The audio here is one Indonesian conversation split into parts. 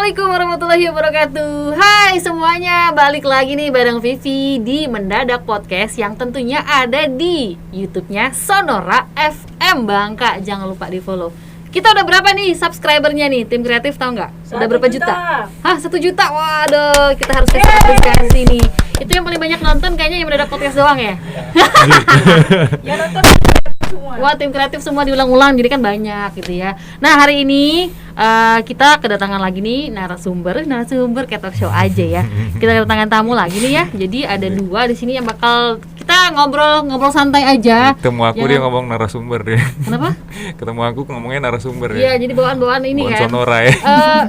Assalamualaikum warahmatullahi wabarakatuh. Hai semuanya, balik lagi nih bareng Vivi di Mendadak Podcast yang tentunya ada di YouTube-nya Sonora FM Bangka. Jangan lupa di follow. Kita udah berapa nih subscribernya nih, tim kreatif tahu nggak? Udah berapa juta? Hah, 1 juta? Waduh, kita harus kasih apresiasi nih. Itu yang paling banyak nonton kayaknya yang Mendadak Podcast doang ya? Ya nonton semua. Wah, tim kreatif semua diulang-ulang, jadi kan banyak gitu ya. Nah, hari ini kita kedatangan lagi nih narasumber kayak talk show aja ya. Kita kedatangan tamu lagi nih ya. Jadi ada 2 di sini yang bakal kita ngobrol santai aja. Ketemu aku dia ngomong narasumber deh. Kenapa? Ketemu aku ngomongnya narasumber Iya, ya. jadi bawaan-bawaan ini Bawaan kan. Sonora ya.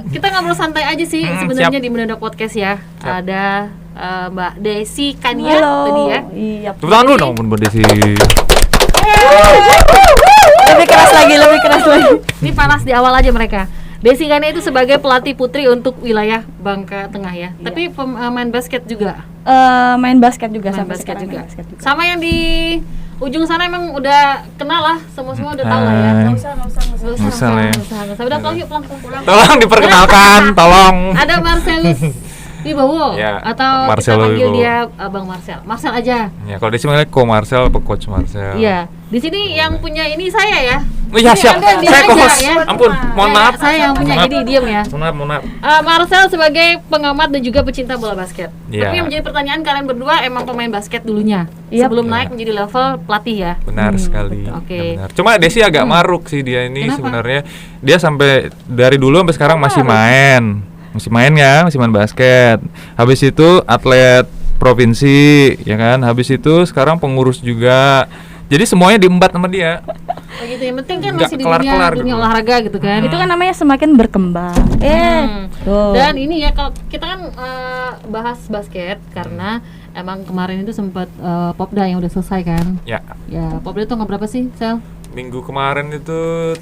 Kita ngobrol santai aja sih sebenarnya siap. di Mendadak Podcast ya. Siap. Ada Mbak Desi Kania tadi ya. Iya. Tepuk tangan dulu dong Mbak Desi. Lebih keras lagi. Ini panas di awal aja mereka. Desi Kania itu sebagai pelatih putri untuk wilayah Bangka Tengah ya. Iya. Tapi pemain basket juga. Main basket juga Main sampai basket sekarang juga. main basket juga. Sama yang di ujung sana emang udah kenal lah, semua udah tahu lah ya. Hai. Nggak usah. Nggak usah lah ya. Udah pulang yuk, pulang. Tolong diperkenalkan, tolong. Ada Marcelus Wibowo Ya, atau Marcelo kita panggil Wibowo. dia Abang Marcel. Marcel aja. Ya, kalau Desi manggilnya Ko Marcel atau Coach Marcel. Iya. Di sini yang punya ini saya ya. Oh iya, Ini siap. Anda diam Saya aja co-host. ya. Ampun, mohon maaf. Saya yang punya, Mohon jadi diam ya. Mohon maaf. Marcel sebagai pengamat dan juga pecinta bola basket. Iya. Tapi yang menjadi pertanyaan kalian berdua emang pemain basket dulunya. Yap. Sebelum Iya. naik menjadi level pelatih ya. Benar sekali. betul. Oke. Ya, benar. Cuma Desi agak maruk sih dia ini. Kenapa? Sebenarnya. Dia sampai dari dulu sampai sekarang masih main. Masih main basket. Habis itu atlet provinsi, ya kan. Habis itu sekarang pengurus juga. Jadi semuanya diembat sama dia. Oh gitu, yang penting kan Nggak masih di kelar-kelar dunia gitu. olahraga gitu kan. Itu kan namanya semakin berkembang. Tuh. Dan ini ya, kalau kita kan bahas basket karena emang kemarin itu sempat Popda yang udah selesai kan. Ya, Ya, Popda itu nggak berapa sih, Sel? minggu kemarin itu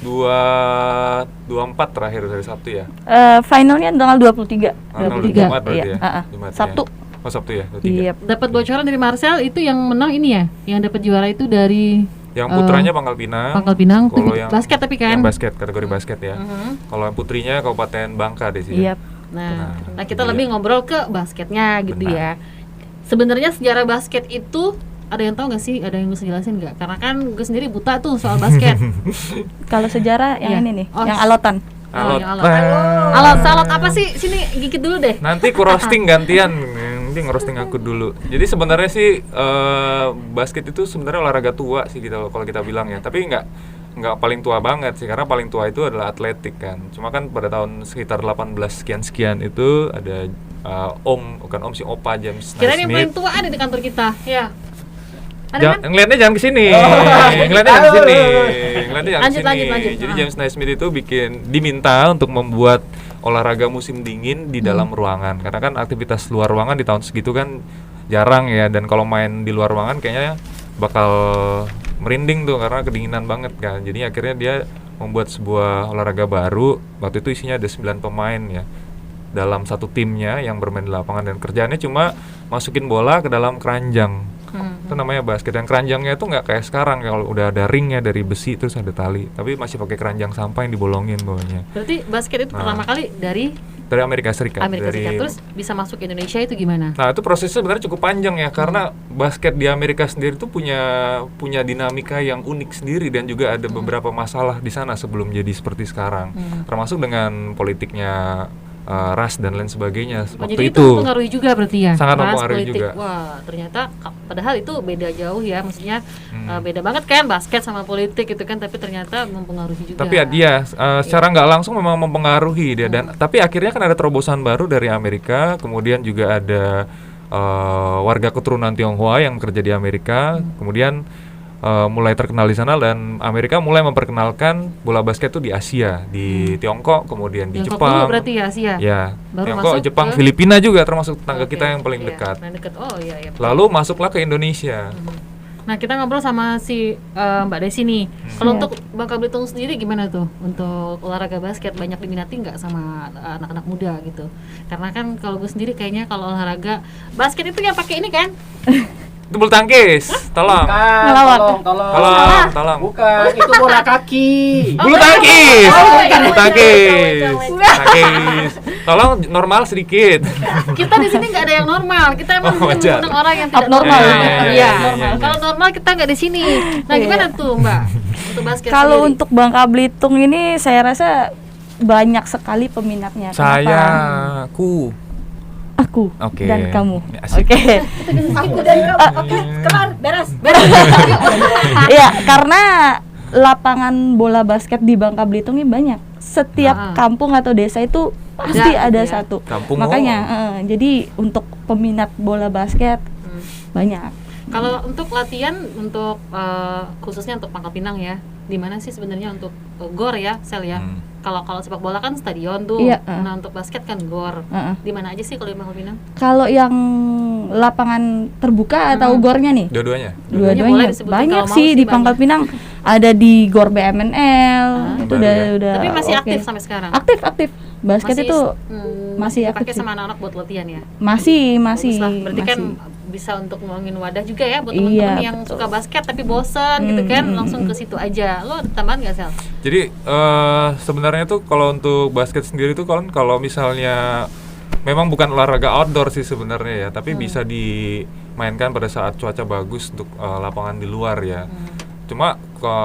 24 terakhir dari Sabtu ya. Finalnya tanggal 23. Tanggal 23. 24 berarti Iya, ya. ah. Jumat ya. Sabtu. Oh, Sabtu ya, 23. Iya. Dapat bocoran dari Marcel itu yang menang ini ya, yang dapat juara itu dari Yang putranya Pangkal Pinang. Pangkal Pinang, Kalau tapi yang basket tapi kan. Yang basket, kategori basket ya. Kalau yang putrinya Kabupaten Bangka deh sih. Iya. Nah, kita iya. lebih ngobrol ke basketnya gitu Benar. ya. Sebenarnya sejarah basket itu ada yang tahu nggak sih? Ada yang bisa jelasin nggak? Karena kan gue sendiri buta tuh soal basket. Kalau sejarah yang Iya. ini nih, Oh, yang alotan. Alot. yang alat apa sih? Sini gigit dulu deh. Nanti ku roasting gantian. Nanti ngerosting aku dulu. Jadi sebenarnya sih basket itu sebenarnya olahraga tua sih gitu kalau kita bilang ya. Tapi nggak paling tua banget sih, karena paling tua itu adalah atletik kan. Cuma kan pada tahun sekitar 18 sekian itu ada bukan om si Opa James Kira ini yang paling Naismith. tua ada di kantor kita. Ya. Ada kan? Ngeliatnya jangan kesini, ngeliatnya jangan kesini, ngeliatnya jangan Lanjut, kesini. lanjut. Jadi James Naismith itu diminta untuk membuat olahraga musim dingin di dalam ruangan, karena kan aktivitas luar ruangan di tahun segitu kan jarang ya, dan kalau main di luar ruangan kayaknya bakal merinding tuh karena kedinginan banget kan. Jadi akhirnya dia membuat sebuah olahraga baru. Waktu itu isinya ada 9 pemain ya dalam satu timnya yang bermain di lapangan, dan kerjaannya cuma masukin bola ke dalam keranjang. Itu namanya basket. Dan keranjangnya itu nggak kayak sekarang kalau udah ada ringnya dari besi terus ada tali, tapi masih pakai keranjang sampah yang dibolongin bawahnya. Berarti basket itu pertama kali dari Amerika Serikat. Serikat. Terus bisa masuk ke Indonesia itu gimana? Nah, itu prosesnya sebenarnya cukup panjang ya, karena basket di Amerika sendiri itu punya dinamika yang unik sendiri, dan juga ada beberapa masalah di sana sebelum jadi seperti sekarang. Termasuk dengan politiknya ras dan lain sebagainya waktu Jadi itu mempengaruhi juga berarti ya? Sangat Ras, mempengaruhi politik. juga. Wah, ternyata padahal itu beda jauh ya, maksudnya beda banget kan basket sama politik itu kan, tapi ternyata mempengaruhi juga. Tapi ya dia secara nggak langsung memang mempengaruhi dia, dan tapi akhirnya kan ada terobosan baru dari Amerika, kemudian juga ada warga keturunan Tionghoa yang bekerja di Amerika, kemudian mulai terkenal di sana, dan Amerika mulai memperkenalkan bola basket itu di Asia, di Tiongkok, kemudian di Tiongkok Jepang. dulu berarti ya Asia. Ya, Baru Tiongkok, masuk Jepang, ke- Filipina juga termasuk tetangga Oke, kita yang paling iya, dekat. paling dekat. Oh iya iya. Lalu masuklah ke Indonesia. Nah, kita ngobrol sama si Mbak Desi nih. Kalau untuk Bangka Belitung sendiri gimana tuh untuk olahraga basket, banyak diminati nggak sama anak-anak muda gitu? Karena kan kalau gue sendiri kayaknya kalau olahraga basket itu yang pakai ini kan? Itu bulu tangkis. Tolong. Bukan, Ngelawak. tolong. Bukan, itu bola kaki. Bulu tangkis. bukan. Bulu tangkis. Tangkis. Tolong normal sedikit. Kita di sini nggak ada yang normal. Kita emang Oh, wajar. mengundang orang yang tidak Abnormal. normal. Iya. Kalau normal kita nggak di sini. Nah, gimana tuh, Mbak? Untuk basket Kalau sendiri? untuk Bangka Belitung ini saya rasa banyak sekali peminatnya. Kenapa? Aku Oke. dan kamu. Asik. Oke. Aku dan kamu. Oke, kelar, beres. Iya, karena lapangan bola basket di Bangka Belitung ini banyak. Setiap kampung atau desa itu pasti ada ya. satu. Kampung, Makanya, jadi untuk peminat bola basket banyak. Kalau untuk latihan untuk khususnya untuk Pangkal Pinang ya, di mana sih sebenarnya untuk gor ya, Sel ya? Kalau sepak bola kan stadion tuh. Iya, Nah, untuk basket kan gor. Di mana aja sih kalau di Pangkal Pinang? Kalau yang lapangan terbuka atau gornya nih? Dua-duanya. boleh Dua-duanya disebutin, banyak kalau mau sih sih di Pangkal banyak. Pinang. Ada di Gor BMNL. Itu baru ya. udah Tapi masih oke. aktif sampai sekarang. Aktif. Basket itu masih dipakai aktif sih. sama anak-anak buat latihan ya. masih. Bagus lah. Berarti kan masih. bisa untuk ngomongin wadah juga ya buat Iya, teman-teman yang betul. suka basket tapi bosen gitu kan, langsung ke situ aja. Lo ada tambahan nggak, Sel? Jadi sebenarnya tuh kalau untuk basket sendiri tuh kalau misalnya memang bukan olahraga outdoor sih sebenarnya ya, tapi bisa dimainkan pada saat cuaca bagus untuk lapangan di luar ya. Cuma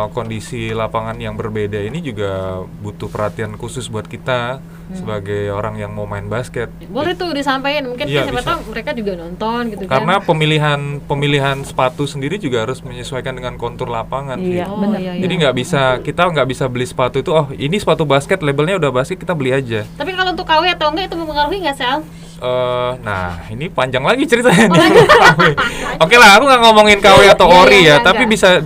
kondisi lapangan yang berbeda ini juga butuh perhatian khusus buat kita sebagai orang yang mau main basket. Boleh tuh disampaikan, mungkin Iya, siapa bisa. tahu mereka juga nonton gitu Karena kan. pemilihan sepatu sendiri juga harus menyesuaikan dengan kontur lapangan sih. Iya, benar. iya. Jadi kita nggak bisa beli sepatu itu, oh ini sepatu basket labelnya udah basket kita beli aja. Tapi kalau untuk KW atau enggak itu mempengaruhi nggak, Sel? Nah ini panjang lagi ceritanya. Oke lah, aku nggak ngomongin KW atau Iya, ori iya, ya, tapi enggak.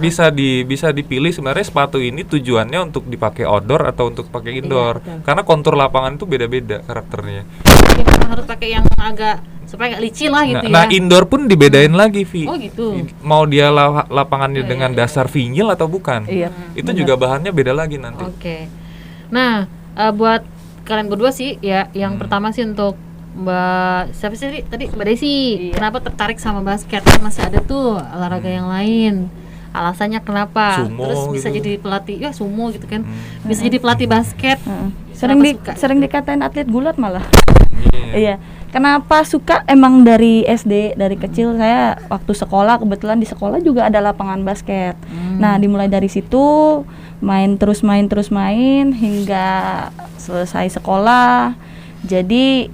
bisa dipilih sebenarnya sepatu ini tujuannya untuk dipakai outdoor atau untuk pakai indoor. betul. Karena kontur lapangan itu beda-beda karakternya. Jadi memang harus pakai yang agak supaya nggak licin lah gitu Nah, ya. indoor pun dibedain lagi, Vi. Oh gitu. Mau dia lapangannya dengan dasar vinyl atau bukan? Iya. Itu juga bahannya beda lagi nanti. Oke. Nah, buat kalian berdua sih ya, yang pertama sih untuk Mbak siapa sih tadi? Mbak Desi. Iya. Kenapa tertarik sama basket? Kan masih ada tuh olahraga yang lain. Alasannya kenapa? Sumo Terus bisa gitu. jadi pelatih, ya sumo gitu kan. Bisa jadi pelatih basket. Sering Kenapa suka? dikatain atlet gulat malah. Iya. Iya. Kenapa suka? Emang dari SD, dari kecil saya waktu sekolah, kebetulan di sekolah juga ada lapangan basket. Nah, dimulai dari situ main terus main hingga selesai sekolah. Jadi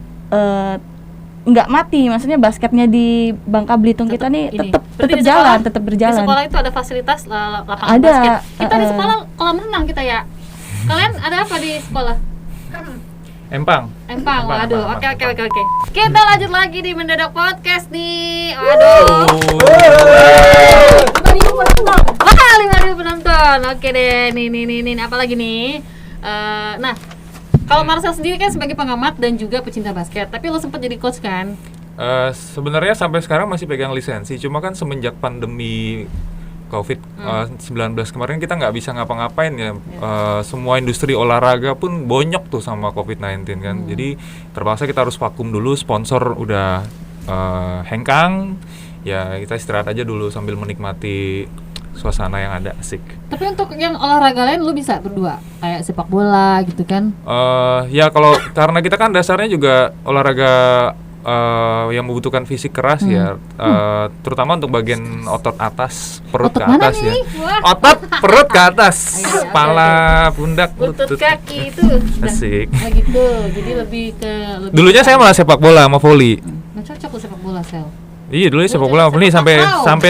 nggak mati, maksudnya basketnya di Bangka Belitung kita nih ini. tetap Berarti di jalan, sekolah- tetap Di berjalan. sekolah itu ada fasilitas lapangan Ada, basket. Kita di uh-uh. sekolah kolam renang kita ya. Kalian ada apa di sekolah? Empang. Empang. Empang, Waduh. empang, Oke. Kita lanjut lagi di Mendadak Podcast nih. Waduh. Wah, 5.000 penonton. Oke deh. Nih. Apa lagi nih? Nah, kalau Marcel sendiri kan sebagai pengamat dan juga pecinta basket, tapi lo sempat jadi coach kan? Sebenarnya sampai sekarang masih pegang lisensi, cuma kan semenjak pandemi COVID-19 kemarin kita nggak bisa ngapa-ngapain ya. Semua industri olahraga pun bonyok tuh sama COVID-19 kan. Jadi terpaksa kita harus vakum dulu, sponsor udah hengkang. Ya kita istirahat aja dulu sambil menikmati suasana yang ada, asik. Tapi untuk yang olahraga lain lu bisa berdua, kayak sepak bola gitu kan? Ya kalau karena kita kan dasarnya juga olahraga yang membutuhkan fisik keras ya, terutama untuk bagian otot atas, perut Otot ke mana atas ya. nih? Wah. Otot perut ke atas, Oke, kepala, pundak, Lutut kaki itu. Asik. Oh gitu. Jadi lebih ke Dulunya saya malah sepak bola sama voli. nggak cocok lu sepak bola, Sel. Iya dulu sepak bola nih sampai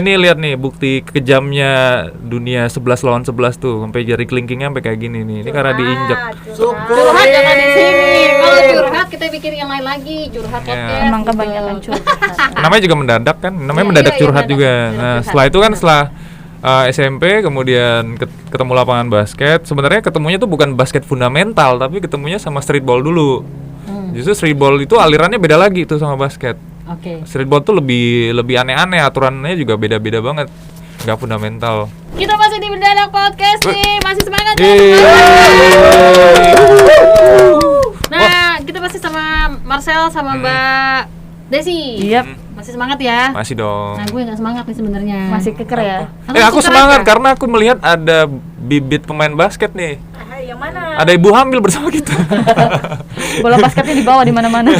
nih lihat nih bukti kejamnya dunia 11 lawan 11 tuh, sampai jari kelingkingnya sampai kayak gini nih. Ini karena diinjak. Curhat jangan di sini. Kalau curhat kita bikin yang lain lagi, curhat Ya. podcast. Emang gitu. kebanyakan curhat. Namanya juga mendadak kan, namanya Iya, mendadak iya, curhat mendadak. juga. Mendadak Nah curhat. setelah itu kan setelah SMP kemudian ketemu lapangan basket. Sebenarnya ketemunya tuh bukan basket fundamental, tapi ketemunya sama streetball dulu. Justru streetball itu alirannya beda lagi tuh sama basket. Oke. Streetball tuh lebih aneh-aneh, aturannya juga beda-beda banget, nggak fundamental. Kita masih di Mendadak Podcast nih, masih semangat ya. Yeay. Nah, kita masih sama Marcel sama Mbak Desi. Yap. Masih semangat ya? Masih dong. Nah, gue nggak semangat nih sebenarnya. Masih keker ya. Aku semangat karena aku melihat ada bibit pemain basket nih. Yang mana? Ada ibu hamil bersama kita. Bola basketnya dibawa di mana-mana.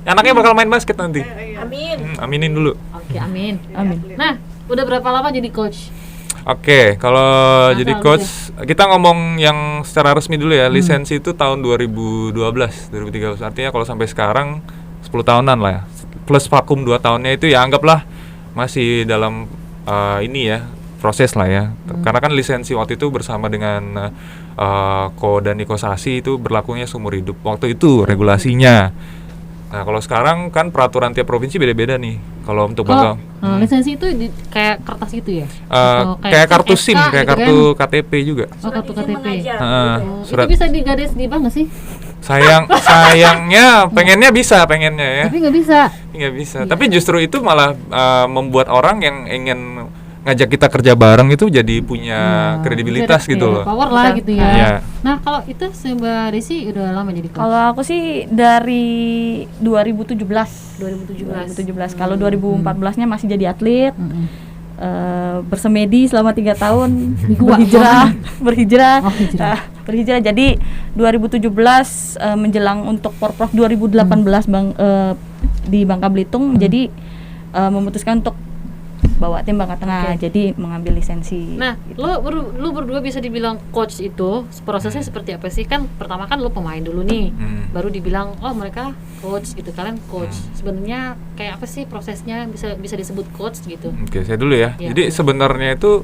Anaknya bakal main basket nanti. Amin. Aminin dulu. Oke, amin. Amin. Nah, udah berapa lama jadi coach? Oke, kalau Nah, jadi kalau coach, kita ngomong yang secara resmi dulu ya. Lisensi itu tahun 2012, 2013. Artinya kalau sampai sekarang 10 tahunan lah ya. Plus vakum 2 tahunnya itu ya anggaplah masih dalam ini ya, proses lah ya. Karena kan lisensi waktu itu bersama dengan Ko dan Nikosasi itu berlakunya seumur hidup. Waktu itu regulasinya. Nah, kalau sekarang kan peraturan tiap provinsi beda-beda nih. Kalau untuk Kalau bangga lisensi itu kayak kertas itu ya? Atau kayak kartu SK SIM, kayak gitu kartu KTP juga. kan? Oh, kartu KTP. Heeh, Oh, surat. itu bisa digades di bank nggak sih? Sayangnya pengennya ya. Tapi nggak bisa. Nggak bisa. Tapi justru itu malah membuat orang yang ingin ngajak kita kerja bareng itu jadi punya kredibilitas Bisa gitu ada loh. power lah gitu ya. Iya. Nah, kalau itu Mbak Desi udah lama jadi coach? Kalau aku sih dari 2017. 2017. Kalau 2014-nya masih jadi atlet. Mm-mm. Bersemedi selama 3 tahun, Gua, berhijrah. Oh, hijrah. Berhijrah. Jadi 2017 menjelang untuk Porprov 2018 di Bangka Belitung, jadi memutuskan untuk bawa tim Bangka Tengah, jadi mengambil lisensi. Nah, gitu. lu berdua bisa dibilang coach itu prosesnya seperti apa sih? Kan pertama kan lu pemain dulu nih, baru dibilang oh mereka coach gitu, kalian coach. Sebenarnya kayak apa sih prosesnya bisa disebut coach gitu? Oke, saya dulu ya. Iya. Jadi sebenarnya itu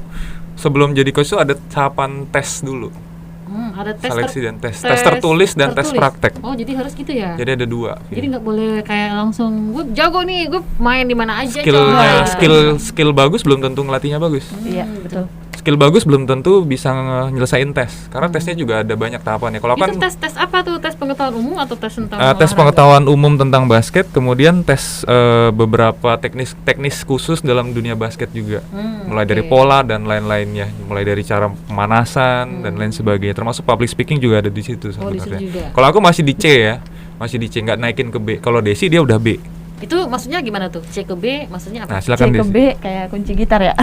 sebelum jadi coach itu ada tahapan tes dulu. Ada tes Seleksi dan tes tertulis dan tes praktek. Oh, jadi harus gitu ya? Jadi ada 2. Jadi nggak boleh kayak langsung gue jago nih, gue main di mana aja. Skillnya, coy. skill bagus belum tentu ngelatihnya bagus. Iya, betul. Skill bagus belum tentu bisa nyelesain tes. Karena tesnya juga ada banyak tahapannya. Kalau kan Itu tes apa tuh? Tes pengetahuan umum atau tes tentang tes olahraga? pengetahuan umum tentang basket, kemudian tes beberapa teknis khusus dalam dunia basket juga. Mulai dari pola dan lain-lainnya, mulai dari cara pemanasan dan lain sebagainya. Termasuk public speaking juga ada di situ Oh, di situ sebenarnya. juga. Kalau aku masih di C ya, masih di C, nggak naikin ke B. Kalau Desi dia udah B. Itu maksudnya gimana tuh? C ke B maksudnya Nah, apa? silakan C ke Desi. B kayak kunci gitar ya.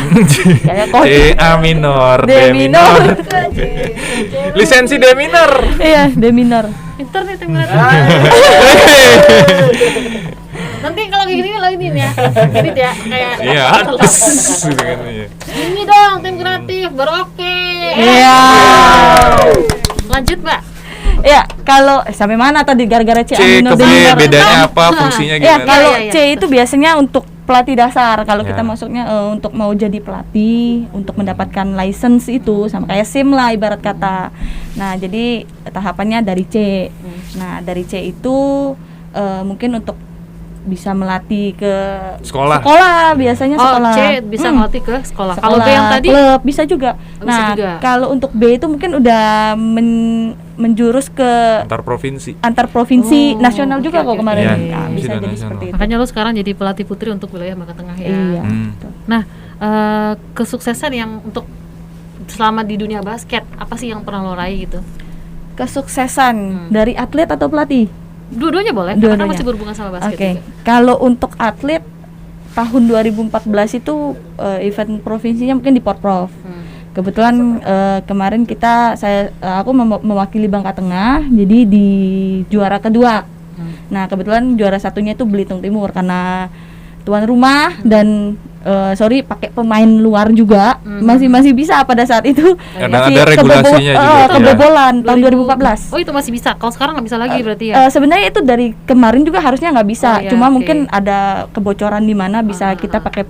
Kayak kunci. C A minor, D D minor. minor. Lisensi D minor. Iya, D minor. Internet yang ngeliat. Nanti kalau kayak gini lo ini ya, edit ya kayak. Iya, gitu kan, iya. Ini dong tim kreatif baru oke. Iya. Lanjut Mbak. Ya, kalau sampai mana tadi gara-gara C, C amino ke B D minor. bedanya apa, fungsinya Ya, gimana? kalau Iya. C itu biasanya untuk pelatih dasar. Kalau Ya. kita masuknya untuk mau jadi pelatih, untuk mendapatkan license itu sama kayak SIM lah ibarat kata. Nah, jadi tahapannya dari C. Nah, dari C itu mungkin untuk bisa melatih ke Sekolah. biasanya Oh, sekolah. C bisa ngelatih ke sekolah. Kalau B Sekolah, yang tadi klub bisa juga. Oh, bisa Nah, juga. kalau untuk B itu mungkin udah menjurus ke Antar provinsi. antar provinsi, Oh, nasional juga oke, kok oke. kemarin. Iya, Nah, bisa bisa dan jadi nasional. seperti itu. makanya lu sekarang jadi pelatih putri untuk wilayah Bangka Tengah ya. Iya. Hmm. Nah, kesuksesan yang untuk selama di dunia basket apa sih yang pernah lo raih gitu? Kesuksesan dari atlet atau pelatih? Dua-duanya boleh, karena kan Dua-duanya. masih berhubungan sama basket Oke. juga. Kalau untuk atlet tahun 2014 itu event provinsinya mungkin di Porprov. Kebetulan kemarin aku mewakili Bangka Tengah, jadi di juara kedua. Nah, kebetulan juara satunya itu Belitung Timur karena tuan rumah dan pakai pemain luar juga masih bisa pada saat itu. Dan Masih ada regulasinya juga, ya. kebobolan tahun 2014. Oh, itu masih bisa. Kalau sekarang nggak bisa lagi berarti ya? Sebenarnya itu dari kemarin juga harusnya nggak bisa, Oh, iya, cuma oke. mungkin ada kebocoran di mana bisa kita pakai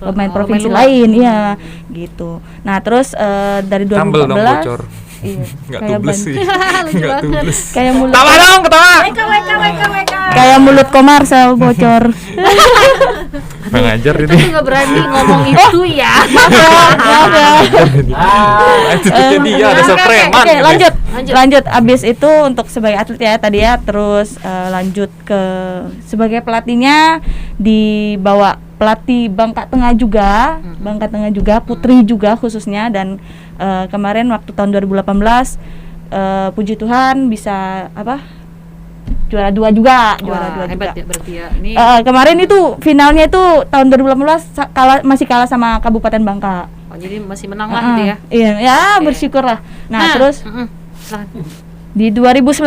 pemain provinsi luar. lain, ya gitu. Nah terus dari 2014 Tambel dong bocor. iya, Nggak kayak tubles sih. Lucu Nggak banget. tubles. kayak mulut Ketawa dong, ketawa. WK. kayak mulut komarsel bocor. Pengajar Kita ini. tuh nggak berani ngomong itu ya. Maaf ya. Attitude-nya dia ada preman. Oke, gitu. lanjut. Abis itu untuk sebagai atlet ya tadi ya, terus lanjut ke sebagai pelatihnya dibawa pelatih Bangka Tengah juga, putri juga khususnya, dan kemarin waktu tahun 2018 puji Tuhan bisa juara 2 juga, Hebat ya berarti ya. Ini kemarin itu finalnya itu tahun 2018 masih kalah sama Kabupaten Bangka. jadi masih menang lah gitu ya. Iya, ya Oke. bersyukur lah. Nah, terus silakan. di 2019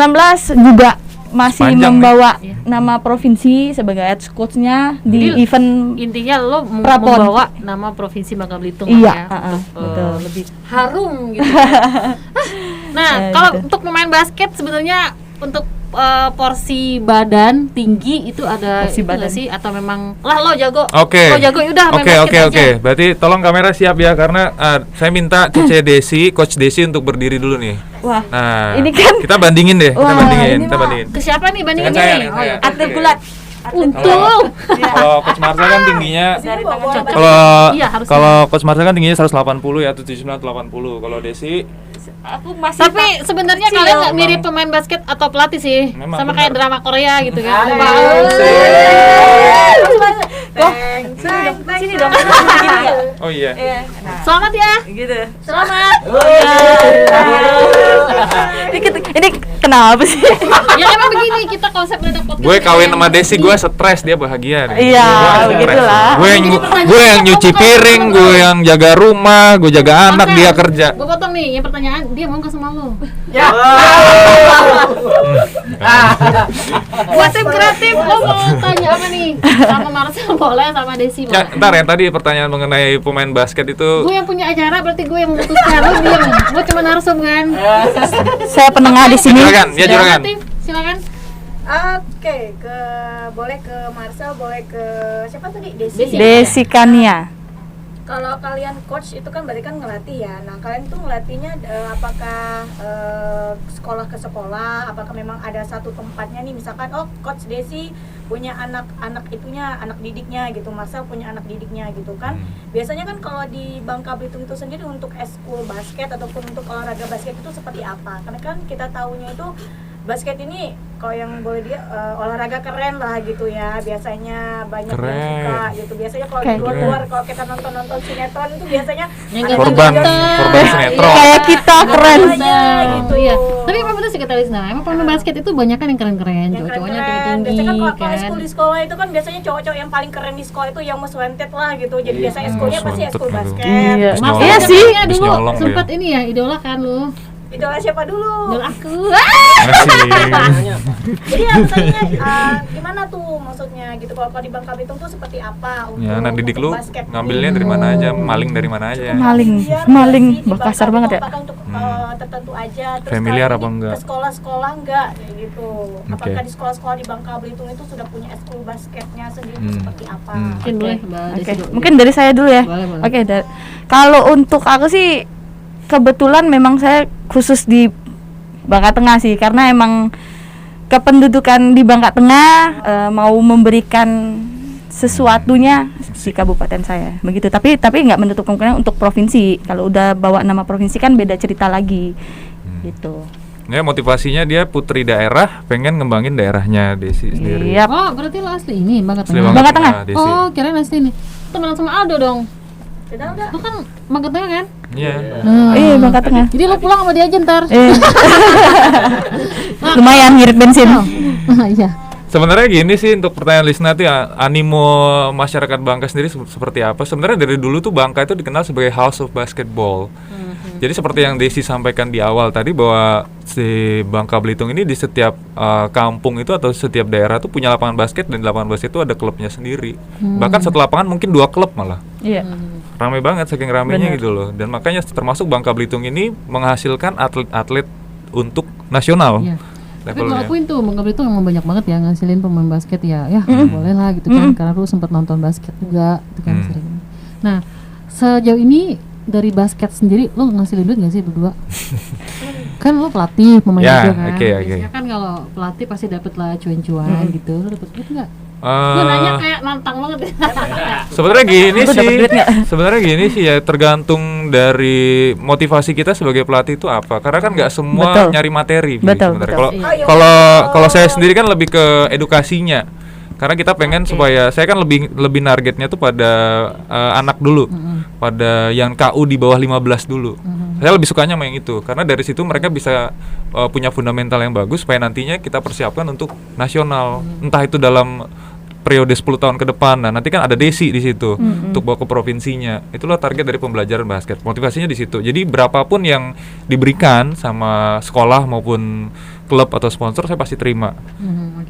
juga masih Panjang nih. membawa Iya. nama provinsi sebagai head coach-nya di Jadi, event Intinya lo Prapon. membawa nama provinsi Bangka Belitung Iya, ya, untuk betul. lebih harum gitu. Kan. Nah, kalau gitu. untuk pemain basket sebenarnya untuk porsi badan tinggi itu ada Porsi itu nggak badan. sih atau memang lah lo jago? Oke. Lo jago udah main Oke, basket oke. aja. Berarti tolong kamera siap ya karena saya minta Coach Desi untuk berdiri dulu nih. wah, Nah, Ini kan- kita bandingin deh, Wah, ini kita mah bandingin. Ke siapa nih bandingin Dengan saya, nih? dengan Oh, saya. ya. atlet gulat. Untung. Kalau Coach Marcel kan tingginya Dari bawah. Iya, harusnya. kalau Coach Marcel kan tingginya 180 ya, 79 80. Kalau Desi Aku masih Tapi sebenarnya kecil. kalian nggak mirip pemain basket atau pelatih sih, Memang sama benar. kayak drama Korea gitu kan. Aduh. sini dong. Gini ya. Oh iya. Selamat ya. Gitu. Selamat. Ini kenapa sih? Ya emang begini kita konsep mendadak podcast. Gue kawin yang sama Desi, begini. gue stres, dia bahagia nih. Iya, Gua stres. begitulah. Gue yang nyuci piring, gue yang jaga rumah, gue jaga anak, Marcel, dia kerja. Gue potong nih, yang pertanyaan dia mau nggak sama lo? Ya. Buat tim kreatif, lo mau tanya apa nih? Sama Marcel boleh, sama Desi Ya, boleh. ntar yang tadi pertanyaan mengenai pemain basket itu Gue yang punya acara berarti gue yang memutuskan. Lo diam, gue cuma narsum kan. Saya penengah di sini. Juragan, ya juragan. Kreatif, silakan. Oke, boleh ke Marcel, boleh ke siapa tadi? Desi. Desi. Desi Kania. Kalau kalian coach itu kan berarti kan ngelatih ya. Nah, kalian tuh ngelatihnya apakah sekolah ke sekolah? Apakah memang ada satu tempatnya nih? Misalkan, oh coach Desi punya anak itunya, anak didiknya gitu. Marcel punya anak didiknya gitu kan. Biasanya kan kalau di Bangka Belitung itu sendiri untuk eskul basket ataupun untuk olahraga basket itu seperti apa? Karena kan kita tahunya itu basket ini kalau yang boleh dia olahraga keren lah gitu ya, biasanya banyak yang Keren. suka gitu. Biasanya kalau Oke. di luar kalau kita nonton sinetron itu biasanya Yang ada Korban ganteng-ganteng. sinetron. Kayak kita keren. Iya, gitu. Iya. Tapi emang betul sih kata Lisna, emang pemain basket itu banyak kan yang keren-keren, yang cowok-cowoknya keren-keren. tinggi-tinggi Biasanya kan kalau kan. eskul di sekolah itu kan biasanya cowok-cowok yang paling keren di sekolah itu yang most wanted lah gitu. Jadi biasanya eskulnya pasti Most eskul wanted, basket. Iya. Terus Mas, nyolong. Iya sih. Terus Dulu nyolong dia. sempat ini ya, idola kan lu. Idola siapa dulu? Idola aku. Masih. Jadi ya misalnya gimana tuh maksudnya gitu kalau di Bangka Belitung tuh seperti apa untuk Ya, anak didik untuk lu basket? ngambilnya dari mana aja, maling dari mana aja. Maling, Familiar maling, nggak sih di kasar Bangka banget itu ya. apakah untuk tertentu aja terus Familiar kalian apa ini enggak? ke sekolah-sekolah enggak kayak gitu apakah Oke. di sekolah-sekolah di Bangka Belitung itu sudah punya eskul basketnya sendiri seperti apa Mungkin boleh Mbak Oke, Desi dulu. mungkin dari saya dulu ya. Boleh, boleh. Oke, kalau untuk aku sih kebetulan memang saya khusus di Bangka Tengah sih, karena emang kependudukan di Bangka Tengah mau memberikan sesuatunya si kabupaten saya begitu. Tapi nggak menutup kemungkinan untuk provinsi. Kalau udah bawa nama provinsi kan beda cerita lagi, gitu. Ya, motivasinya dia putri daerah, pengen ngembangin daerahnya Desi sendiri. Iya. Oh, berarti lo asli ini Bangka Asli Tengah. Bangka Tengah. Desi. Oh, kirain asli nih. Temenan sama Aldo dong. tidak enggak Lo kan Bangka Tengah kan? Iya. Nah. Iya, Bangka Tengah. Jadi lo pulang sama dia aja ntar. Lumayan ngirit bensin. Iya. Sebenarnya gini sih untuk pertanyaan Lisna tuh ya, animo masyarakat Bangka sendiri seperti apa? Sebenarnya dari dulu tuh Bangka itu dikenal sebagai House of Basketball. Jadi seperti yang Desi sampaikan di awal tadi bahwa si Bangka Belitung ini di setiap kampung itu atau setiap daerah tuh punya lapangan basket, dan di lapangan basket itu ada klubnya sendiri. Bahkan satu lapangan mungkin 2 klub malah. Iya. Ramai banget saking ramainya Benar. gitu loh. Dan makanya termasuk Bangka Belitung ini menghasilkan atlet-atlet untuk nasional. Iya. Tapi gue Levelnya. akuin tuh Bangka Belitung emang banyak banget ya ngasilin pemain basket ya. Ya boleh lah gitu kan, karena lu sempat nonton basket juga gitu kan sering. Nah, sejauh ini dari basket sendiri lo ngasilin duit gak sih berdua? Kan lo pelatih pemain Ya, juga kan. oke. Biasanya kan kalau pelatih pasti dapet lah cuan-cuan gitu. Lo dapet duit nggak? Eh, Gue nanya kayak nantang banget ya. Sebenarnya gini Lu dapet sih, duit nggak? sebenarnya gini sih ya, tergantung dari motivasi kita sebagai pelatih itu apa. Karena kan nggak semua Betul. nyari materi. Bi, Betul, sebenarnya. betul. Kalau Iya. kalau saya sendiri kan lebih ke edukasinya. Karena kita pengen supaya saya kan lebih targetnya tuh pada anak dulu, pada yang KU di bawah 15 dulu. Saya lebih sukanya main itu karena dari situ mereka bisa punya fundamental yang bagus supaya nantinya kita persiapkan untuk nasional. Entah itu dalam periode 10 tahun ke depan. Nah, nanti kan ada desi di situ untuk bawa ke provinsinya. Itulah target dari pembelajaran basket. Motivasinya di situ. Jadi berapapun yang diberikan sama sekolah maupun klub atau sponsor saya pasti terima.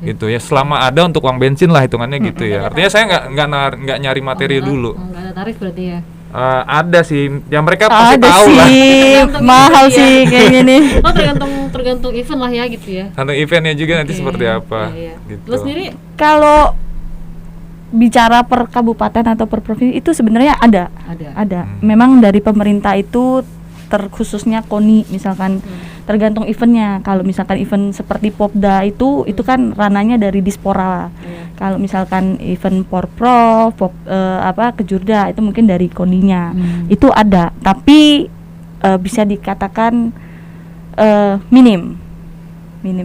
Gitu ya. Selama ada untuk uang bensin lah hitungannya gitu ya. Artinya saya nggak nyari materi dulu. Nggak ada tarif berarti ya. Ada sih, yang mereka pasti Ada tahu lah. sih, mahal Iya. sih kayaknya nih. Oh, tergantung event lah ya gitu ya. Tergantung eventnya juga nanti Oke. seperti apa. Iya, iya. Gitu. Lo sendiri Kalau bicara per kabupaten atau per provinsi itu sebenarnya ada. ada. Memang dari pemerintah itu terkhususnya KONI misalkan tergantung eventnya. Kalau misalkan event seperti Popda itu kan rananya dari Dispora. Kalau misalkan event Porprov, Kejurda itu mungkin dari KONI-nya. Itu ada, tapi bisa dikatakan minim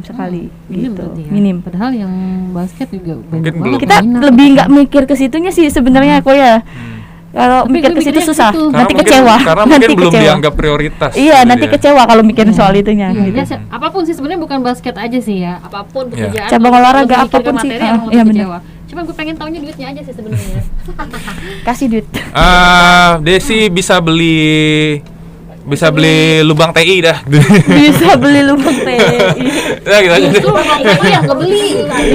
sekali gitu. Berarti ya. Minim. Padahal yang basket juga banyak Mungkin banget belum. Kita minat. lebih nggak mikir ke situnya sih sebenarnya kok ya. Kalau Tapi mikir gue ke situ mikirnya susah, ke situ. nanti mungkin- kecewa. Karena nanti mungkin belum kecewa. dianggap prioritas. Iya, gitu nanti ya. kecewa kalau mikirin soal itunya. Iya, gitu. ya, apapun sih sebenarnya bukan basket aja sih ya. Apapun pekerjaan. Cabang lo- lo olahraga mikir ke apapun sih. materi emang lo Iya, lebih bener. kecewa. Cuma gue pengen taunya duitnya aja sih sebenarnya. Kasih duit. Desi bisa beli lubang TI dah. Bisa beli lubang TI. Ya gitu aja. Justru lubang itu yang kebeli.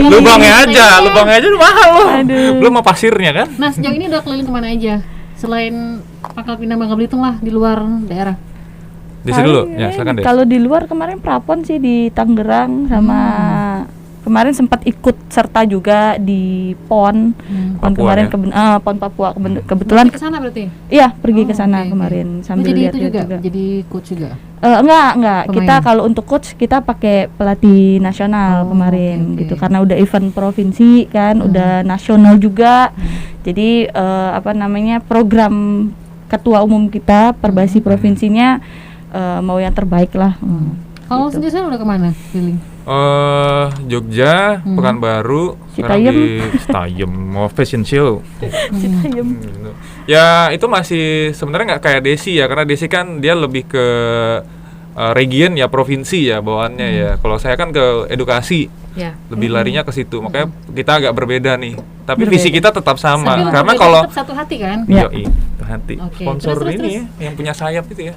Lubangnya aja udah mahal loh. Aduh. Belum mau pasirnya kan? Nah, sejauh ini udah keliling kemana aja? Selain Pangkal Pinang Bangka Belitung lah, di luar daerah. Desi dulu. Ya, silakan Des. Kalau di luar kemarin prapon sih di Tangerang sama kemarin sempat ikut serta juga di PON. PON Papua kemarin ya? PON Papua kebetulan Ke sana berarti? iya pergi ke Oke, sana oke. kemarin Lu sambil jadi lihat itu juga, juga. jadi coach juga. Enggak. Pemain. Kita kalau untuk coach kita pakai pelatih nasional Oh, kemarin oke, oke. gitu karena udah event provinsi kan, udah nasional juga. Jadi program ketua umum kita Perbasi provinsinya mau yang terbaik lah. Kalau lu sendiri udah kemana, keliling? Jogja, Pekanbaru, sekarang Citayam. di Citayam, mau fashion show. Citayam. Gitu. Ya itu masih sebenarnya nggak kayak Desi ya, karena Desi kan dia lebih ke region ya, provinsi ya bawaannya ya. Kalau saya kan ke edukasi, Ya. lebih larinya ke situ. Makanya kita agak berbeda nih. Tapi Berbeda. visi kita tetap sama. Tapi Karena berbeda kalau tetap satu hati kan? Ya. Yoi, hati. Oke, Sponsor terus, ini ya, yang punya sayap itu ya.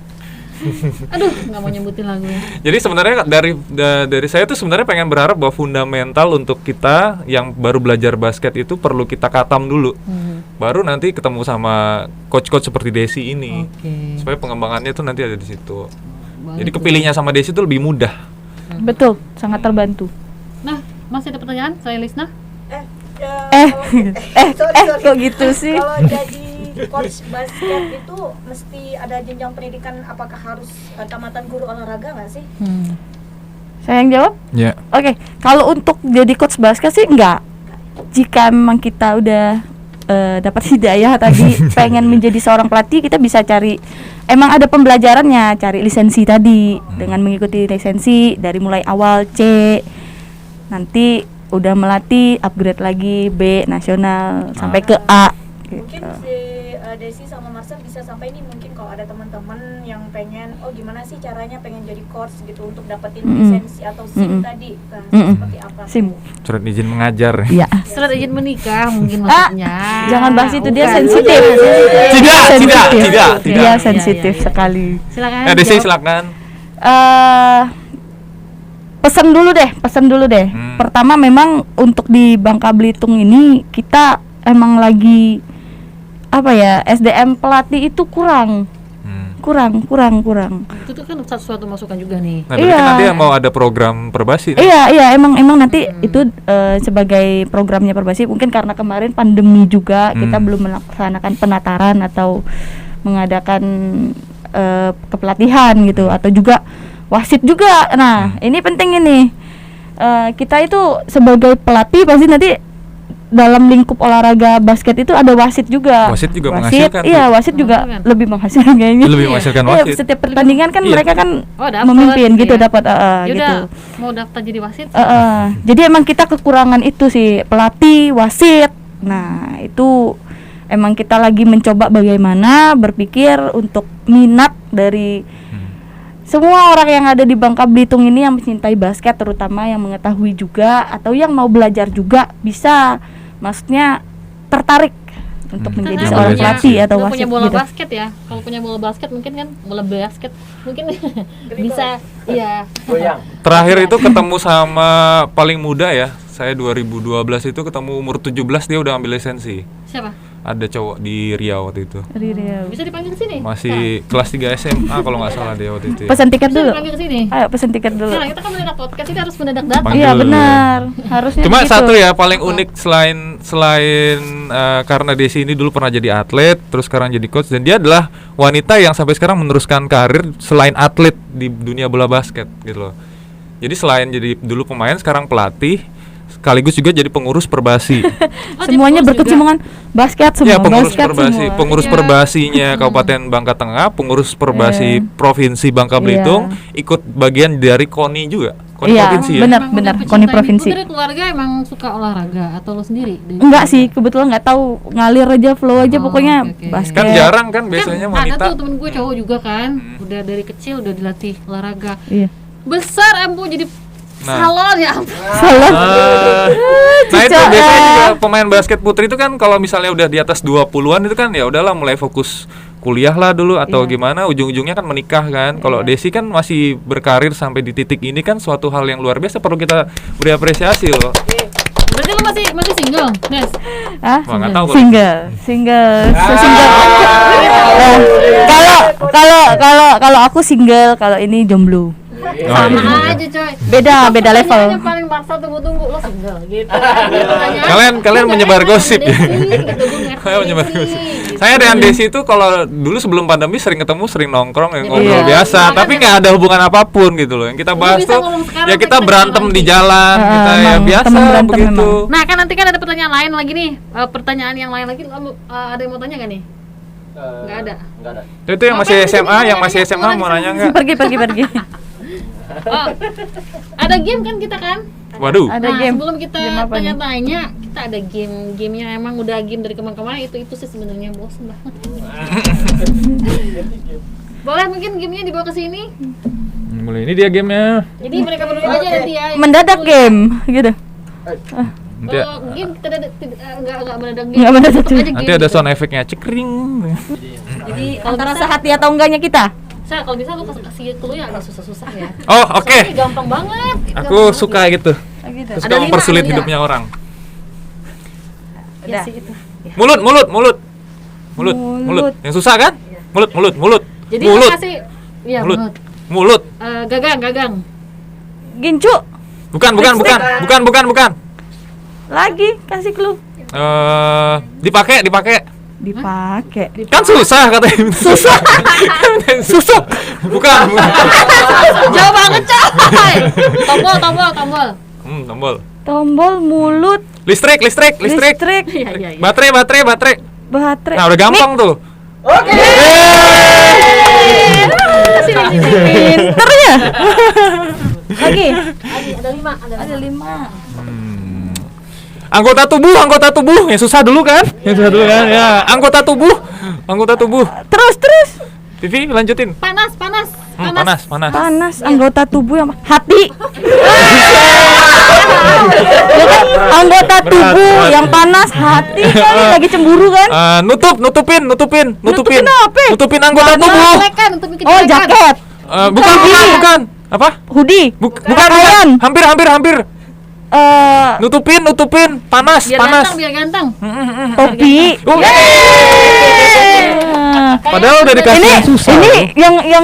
Aduh, nggak mau nyebutin lagunya. Jadi sebenarnya dari saya tuh sebenarnya pengen berharap bahwa fundamental untuk kita yang baru belajar basket itu perlu kita katam dulu. Baru nanti ketemu sama coach-coach seperti Desi ini. Oke. Supaya pengembangannya tuh nanti ada di situ. Bagus. Jadi kepilihnya sama Desi tuh lebih mudah. Betul, sangat terbantu. Nah, masih ada pertanyaan? Saya Lisna. Sorry. Kok gitu sih? Kalau jadi coach basket itu mesti ada jenjang pendidikan, apakah harus tamatan guru olahraga nggak sih? Saya yang jawab? Ya. Oke, kalau untuk jadi coach basket sih enggak. Jika memang kita udah dapat hidayah tadi pengen menjadi seorang pelatih, kita bisa cari, emang ada pembelajarannya, cari lisensi tadi dengan mengikuti lisensi dari mulai awal C, nanti udah melatih upgrade lagi B nasional sampai ke A. Mungkin si Desi sama Marcel bisa sampai ini, mungkin kalau ada teman-teman yang pengen, oh gimana sih caranya pengen jadi coach gitu untuk dapetin lisensi atau SIM tadi, nah, seperti apa? SIM. Surat izin mengajar. Iya. Surat izin menikah mungkin maksudnya. Jangan bahas itu, dia Bukan. sensitif. Tidak. Dia Iya, sensitif iya. sekali. Silakan. Desi jawab. silakan. Pesan dulu deh. Pertama memang untuk di Bangka Belitung ini kita emang lagi SDM pelatih itu kurang. Itu tuh kan suatu masukan juga nih. Nah, berarti Iya. nanti mau ada program Perbasi. Iya, emang nanti itu sebagai programnya Perbasi, mungkin karena kemarin pandemi juga kita belum melaksanakan penataran atau mengadakan kepelatihan gitu, atau juga wasit juga. Nah, ini penting ini. Kita itu sebagai pelatih pasti nanti dalam lingkup olahraga basket itu ada wasit juga. Wasit juga menghasilkan. Iya, wasit juga Menghasilkan. lebih menghasilkan kayaknya. Lebih menghasilkan Iya, wasit. setiap pertandingan kan Iya. mereka kan Oh, daftar memimpin gitu, ya. dapat Yaudah, gitu. mau daftar jadi wasit? Jadi emang kita kekurangan itu sih, pelatih, wasit. Nah, itu emang kita lagi mencoba bagaimana berpikir untuk minat dari semua orang yang ada di Bangka Belitung ini yang mencintai basket, terutama yang mengetahui juga atau yang mau belajar juga bisa, maksudnya tertarik untuk menjadi Karena seorang punya- pelatih atau Udah wasit punya bola gitu. basket ya. Kalau punya bola basket mungkin kan bola basket mungkin bisa iya. Goyang. Terakhir itu ketemu sama paling muda ya. Saya 2012 itu ketemu umur 17 dia udah ambil lisensi. Siapa? Ada cowok di Riau waktu itu. Bisa dipanggil ke sini? Masih kelas 3 SMA kalau nggak salah dia waktu itu. Ya. Pesan tiket Bisa dulu. dipanggil ke sini. Ayo pesen tiket dulu. Nah, kita kan mendadak podcast, kita harus mendadak datang. Panggil Iya dulu. benar, harusnya Cuma gitu. satu ya paling unik selain karena Desi ini dulu pernah jadi atlet, terus sekarang jadi coach, dan dia adalah wanita yang sampai sekarang meneruskan karir selain atlet di dunia bola basket gitu loh. Jadi selain jadi dulu pemain, sekarang pelatih, sekaligus juga jadi pengurus Perbasi. Oh, Semuanya dia pengurus berkecimpung basket semua. Ya pengurus basket Perbasi, semua. pengurus Iya. Perbasinya Kabupaten Bangka Tengah, pengurus Perbasi Provinsi Bangka Iya. Belitung, ikut bagian dari KONI juga, KONI Iya, provinsi ya. benar. Emang udah KONI pecinta provinsi. Itu dari keluarga emang suka olahraga atau lo sendiri? Enggak sih, kebetulan nggak tahu, ngalir aja, flow aja, Oh, pokoknya oke, oke. basket. Kan jarang kan biasanya Kan ada wanita. tuh temen gue cowok juga kan, udah dari kecil udah dilatih olahraga. Iya. Besar empu jadi Nah. salon ya ampun. Salah. Nah itu Cica, biasanya juga pemain basket putri itu kan kalau misalnya udah di atas 20-an itu kan ya udahlah mulai fokus kuliah lah dulu atau Iya. gimana, ujung-ujungnya kan menikah kan. Kalau Iya. Desi kan masih berkarir sampai di titik ini kan suatu hal yang luar biasa, perlu kita beri apresiasi loh. Berarti lo masih single, Nes? Ah, Wah, nggak tahu kalau- single. Kalau aku single, kalau ini jomblo. Sama aja coy. Beda Pertanyaannya level. paling Marcel tunggu-tunggu lo single gitu. Kalian menyebar gosip ya. Saya Menyebar gosip. Saya dengan Desi itu kalau dulu sebelum pandemi sering ketemu, sering nongkrong, yang ngobrol Iya. biasa, tapi nggak ada hubungan apapun gitu loh. Yang kita bahas bisa tuh ngomong sekarang, ya kita kita berantem ngomong di lagi. jalan, kita ya emang, biasa temen berantem begitu. memang. Nah kan nanti kan ada pertanyaan lain lagi nih. Pertanyaan yang lain lagi lo, ada yang mau tanya gak nih? Nggak ada. Nggak ada. Itu yang masih Ngapain SMA, sih yang masih nanya? SMA mau nanya nggak? Pergi. Oh, ada game kan kita kan? Waduh. Ada Nah, game. sebelum kita Game apa nih? tanya-tanya, kita ada game yang emang udah game dari kemarin-kemarin itu sih sebenarnya bosen banget. Boleh mungkin gamenya dibawa ke sini. Mulai ini dia gamenya. Jadi mereka berdua aja nanti ya. Mendadak game, gitu. Nanti, Kalau game enggak mendadak game. Nggak mendadak Tetep game. aja nanti game ada gitu. sound efeknya cekring. Jadi kalau Antara bisa, sehati atau enggaknya kita. kalau bisa lu kasih clue yang agak susah-susah ya. Oh oke. Soalnya gampang banget. Aku suka gitu. Gitu. Suka Ada 5 mempersulit kali ya? hidupnya orang. Ya sih itu. Mulut. Mulut. Yang susah kan? Mulut. Jadi mulut. lu kasih iya Mulut. mulut. Mulut. Gagang. Gincu. Bukan. Lagi kasih clue. Dipakai. Dipakai. Kan susah katanya. Susah. Susuk. Bukan. Jauh banget coy. Tombol. Tombol. Tombol, mulut, Listrik. Iya. Baterai. baterai. Nah, udah gampang tuh. Sini. Pinter ya. Lagi. Ada 5, Ada 5. Anggota tubuh yang susah dulu kan? Ya, anggota tubuh. Terus. Vivi lanjutin. Panas. Panas. Anggota tubuh yang hati. Ya kan, anggota tubuh yang panas, hati kali lagi cemburu kan? Nutupin apa? Nutupin anggota tubuh. Kejelekan, untuk bikin Oh, kejelekan. jaket, Bukan. Apa? hoodie, Bukan. pakaian. Hampir. Nutupin, panas. Biar ganteng. Topi. Padahal udah dikasih Ini yang susah.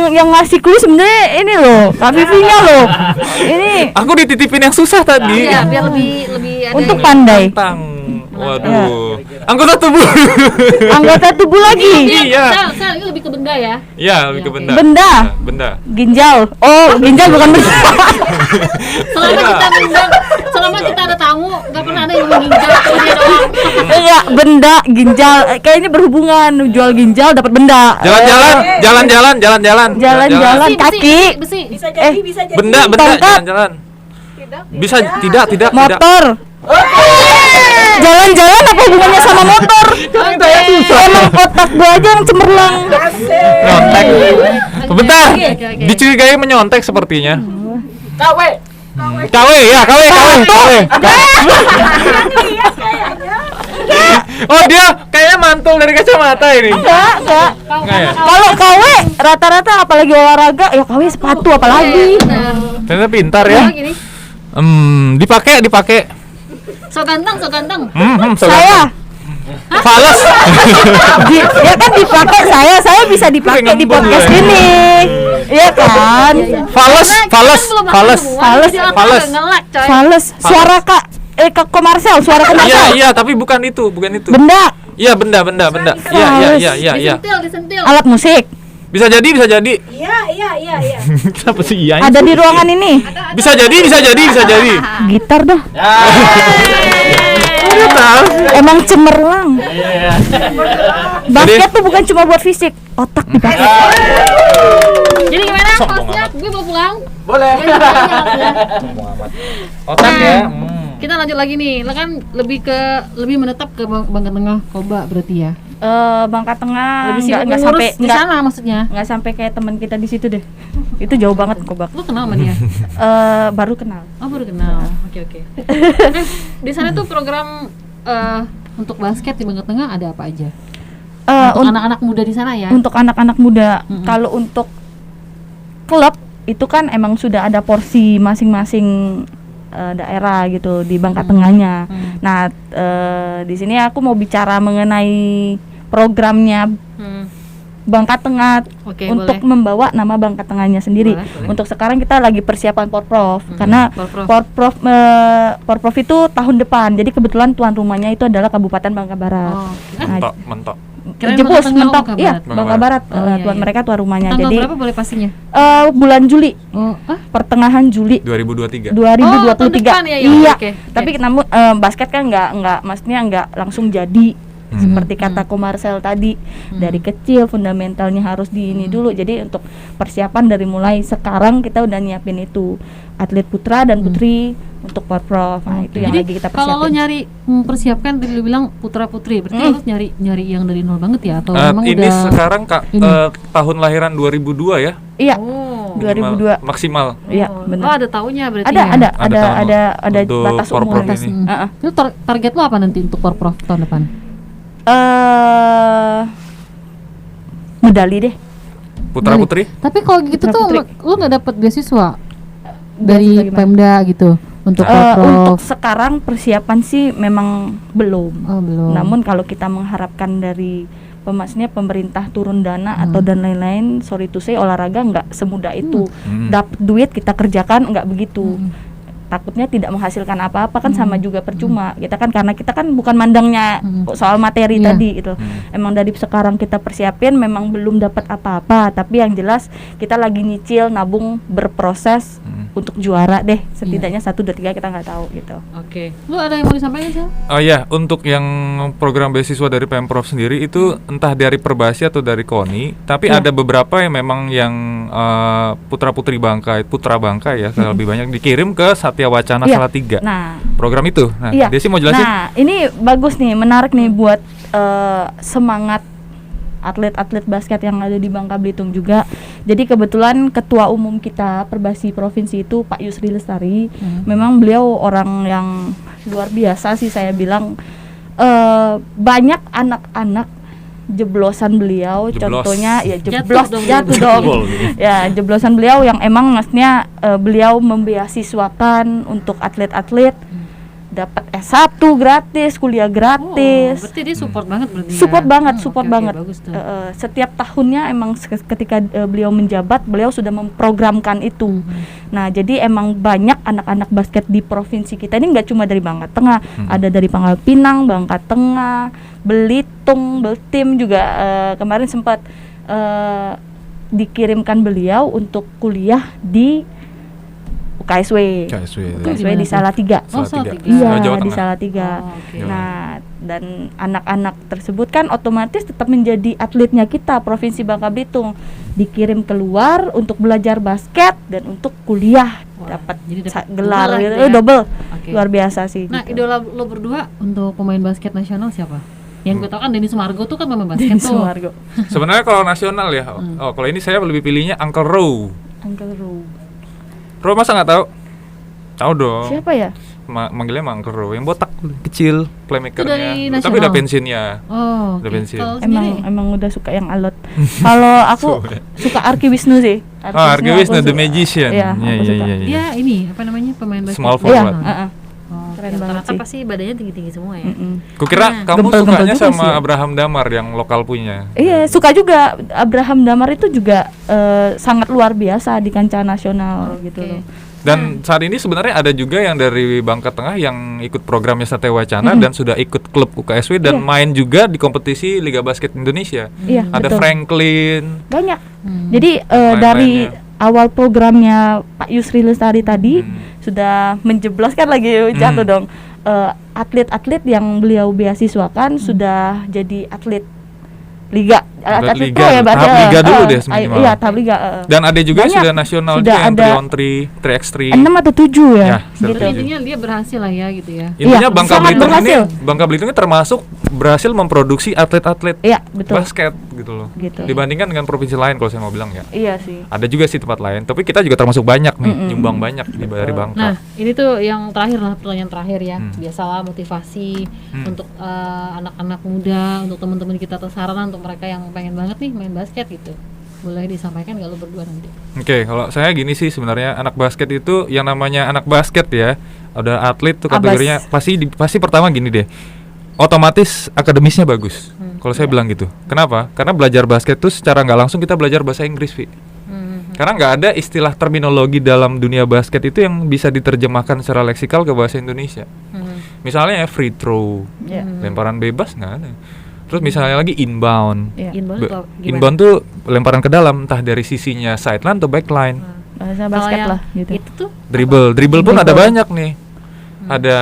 yang ngasih clue sebenarnya ini loh, Kak Vivi-nya loh. Ini Aku dititipin yang susah tadi. Iya, biar lebih ada untuk ini. pandai. Tang. Waduh. Anggota tubuh. Anggota tubuh lagi. Iya. Sel, ini lebih ke benda ya. Iya, lebih ke benda. Benda. Benda. Ginjal. Oh, ginjal bukan benda. Selama kita ada tamu, nggak pernah ada yang ngomong ginjal, cuma dia doang. Enggak, benda, ginjal. Kayaknya berhubungan. Jual ginjal dapat benda. Jalan-jalan. Jalan-jalan kaki. Besi. Bisa jadi. Benda, Tongkat. jalan-jalan. Bisa tidak. Motor. Jalan-jalan apa hubungannya sama motor? Emang otak gua aja yang cemerlang. Nyontek. Bentar. Oke. Dicurigai menyontek sepertinya. KW. KW. Oh, dia kayaknya mantul dari kacamata ini. Enggak. Enggak ya? Kalau KW rata-rata apalagi olahraga ya KW sepatu apalagi. Ternyata pintar ya. Gini. Dipakai. So ganteng. Saya Fales. dia kan dipakai saya bisa dipakai di Ngembung podcast ya. ini. Iya kan? Fales. Fales. Suara Kak komersial, suara komersial. Iya, tapi bukan itu. Benda, Iya, benda. Iya. Disentil. alat musik. Bisa jadi. Iya. Kenapa sih iya? Ada di ruangan ini. Bisa jadi. Gitar dah. Udah tahu. Emang cemerlang. Iya. Basket tuh bukan cuma buat fisik, otak dipakai. Jadi gimana Sombong hostnya? amat. Gue mau pulang. Boleh. Otak ya. Kita lanjut lagi nih. Lo kan lebih menetap ke Bangka Tengah Koba berarti ya. Bangka Tengah Lebih sibuk nggak ngurus sampai di sana maksudnya. nggak sampai kayak teman kita di situ deh. Itu jauh banget Kobak. Lo kenal sama dia? Baru kenal. Oh, baru kenal. Oke. Di sana tuh program untuk basket di Bangka Tengah ada apa aja? Untuk anak-anak muda di sana ya. Untuk anak-anak muda. Kalau untuk klub itu kan emang sudah ada porsi masing-masing daerah gitu di Bangka Tengahnya. Nah, di sini aku mau bicara mengenai programnya Bangka Tengah Oke, untuk boleh. membawa nama Bangka Tengahnya sendiri. Boleh. Untuk sekarang kita lagi persiapan Porprov karena Porprov. Porprov itu tahun depan. Jadi kebetulan tuan rumahnya itu adalah Kabupaten Bangka Barat. Oh. Nah, Mentok. Kirain Jebus, Bangka Tengah, mentok, Bangka iya, Barat. Bangka Barat, Oh, iya, tuan iya. mereka tuan rumahnya. Tanggal Jadi berapa boleh pastinya? bulan Juli, Oh, pertengahan Juli 2023. 2023. tahun depan ya, ya, Iya. oke. Tapi namun basket kan nggak, maksudnya nggak langsung jadi. Seperti kata Komarsel tadi, dari kecil fundamentalnya harus di ini dulu. Jadi untuk persiapan dari mulai sekarang kita udah nyiapin itu atlet putra dan putri untuk Porprov. Nah, itu yang Jadi lagi kita kalau lo persiapin. nyari persiapkan tadi lo bilang putra putri, berarti lo harus nyari yang dari nol banget ya atau memang Ini udah sekarang Kak ini? tahun lahiran 2002 ya. Iya, Oh. 2002. Maksimal. Iya, Oh, benar. oh, ada tahunnya berarti Ada, ya? ada untuk batas Porprov umur. ini. Itu target lo apa nanti untuk Porprov tahun depan? Medali deh. Putra putri. Tapi kalau gitu Putra tuh putri. lo nggak dapat beasiswa dari Beasiswa gimana? Pemda gitu untuk Untuk Porprov? sekarang persiapan sih memang belum. Oh, belum. Namun kalau kita mengharapkan dari maksudnya pemerintah turun dana atau dan lain-lain, sorry to say olahraga nggak semudah itu. Dapat duit kita kerjakan nggak begitu. Takutnya tidak menghasilkan apa-apa kan sama juga percuma. Kita kan karena kita kan bukan mandangnya soal materi Iya. tadi gitu. Emang dari sekarang kita persiapin memang belum dapat apa-apa, tapi yang jelas kita lagi nyicil nabung berproses untuk juara deh. Setidaknya 1 2 3 kita nggak tahu gitu. Oke. Lo ada yang mau disampaikan sih? Oh ya, untuk yang program beasiswa dari Pemprov sendiri itu entah dari Perbasi atau dari KONI, tapi ada beberapa yang memang yang putra Bangka ya, lebih banyak dikirim ke Satya Wacana Iya. Salatiga. Nah, Program itu. Nah, iya. Desi mau jelasin? Nah, ini bagus nih, menarik nih buat semangat atlet-atlet basket yang ada di Bangka Belitung juga. Jadi kebetulan ketua umum kita Perbasi Provinsi itu Pak Yusri Lestari. Memang beliau orang yang luar biasa sih saya bilang. Banyak anak-anak jeblosan beliau, Jeblos. contohnya ya Jatuh jatuh dong. dong. Ya, jeblosan beliau yang emang maksudnya beliau membeasiswakan untuk atlet-atlet dapat S1 gratis, kuliah gratis. Berarti dia support banget berarti ya? Support banget, Oh, support oke, banget. bagus tuh. Setiap tahunnya emang ketika beliau menjabat, beliau sudah memprogramkan itu. Nah, jadi emang banyak anak-anak basket di provinsi kita ini nggak cuma dari Bangka Tengah, ada dari Pangkal Pinang, Bangka Tengah, Belitung, Beltim juga kemarin sempat dikirimkan beliau untuk kuliah di UKSW. UKSW di Salatiga. Oh, Salatiga. Salatiga. Iya, Jawa di Tengah. Salatiga. Oh, oke. Nah, dan anak-anak tersebut kan otomatis tetap menjadi atletnya kita Provinsi Bangka Belitung, dikirim keluar untuk belajar basket dan untuk kuliah, Wah, dapat jadi dapat gelar double lah gitu, gitu ya. double. Oke. Oke. luar biasa sih. Nah, gitu. idola lo berdua untuk pemain basket nasional siapa? Yang gue tau kan Denny Sumargo tuh kan pemain basket Denny tuh. Sumargo, Sebenarnya kalau nasional ya, kalau ini saya lebih pilihnya Uncle Row. Uncle Row. Row masa nggak tahu? Tahu dong. Siapa ya? Manggilnya Uncle Row, yang botak kecil, playmakernya. dari Tapi udah nasional? pensiun ya. Oh, Udah oke. pensiun. Kalau sendiri? Emang udah suka yang alot. Kalau aku suka Arki Wisnu sih. Arki Wisnu, aku The suka. Magician. Iya, aku suka. Dia ini apa namanya pemain basket? Small Iya, forward. heeh. Oh, Keren ya, banget rata-rata sih. pasti badannya tinggi-tinggi semua ya. Kukira kamu Gempel-gempel sukanya juga sama sih ya. Abraham Damar yang lokal punya. Iya, suka juga. Abraham Damar itu juga sangat luar biasa di kancah nasional gitu loh. Dan saat ini sebenarnya ada juga yang dari Bangka Tengah yang ikut programnya Satya Wacana dan sudah ikut klub UKSW dan Iya. main juga di kompetisi Liga Basket Indonesia. Iya, Ada betul. Franklin. Banyak. Jadi Main-mainnya. dari awal programnya Pak Yusri Lestari tadi sudah menjebloskan lagi jatuh dong. Atlet-atlet yang beliau beasiswakan sudah jadi atlet liga. Atlet Liga, pro ya, tahap berarti, liga dulu deh minimal. Iya, tahap liga. Dan ada juga Banyak. sudah nasional Sudah juga yang ada 3-on-3, 3x3. 6 atau 7 ya, Ya, gitu. Tapi intinya dia berhasil lah ya gitu ya. Intinya Iya, Bangka sangat Belitung ini, berhasil. Bangka Belitung ini termasuk berhasil memproduksi atlet-atlet Iya, betul. basket gitu loh. Gitu. Dibandingkan dengan provinsi lain kalau saya mau bilang ya. Iya sih. Ada juga sih tempat lain, tapi kita juga termasuk banyak nih, nyumbang banyak dari Bangka. Nah, ini tuh yang terakhir lah, pertanyaan terakhir ya. Biasalah motivasi untuk anak-anak muda, untuk teman-teman kita atau saran untuk mereka yang pengen banget nih main basket gitu. Boleh disampaikan nggak lo berdua nanti? Oke, kalau saya gini sih sebenarnya anak basket itu yang namanya anak basket ya, ada atlet tuh Abas. kategorinya pasti pertama gini deh. Otomatis akademisnya bagus. Kalau saya bilang gitu. Kenapa? Karena belajar basket tuh secara nggak langsung kita belajar bahasa Inggris, Vi. Karena nggak ada istilah terminologi dalam dunia basket itu yang bisa diterjemahkan secara leksikal ke bahasa Indonesia. Misalnya ya free throw, Iya. lemparan bebas nggak ada. Terus misalnya lagi inbound. Iya. Inbound Be- atau gimana? Inbound tuh lemparan ke dalam, entah dari sisinya sideline atau backline. Bahasa Kalau basket yang lah gitu. Itu tuh Dribble pun ada banyak nih. Ada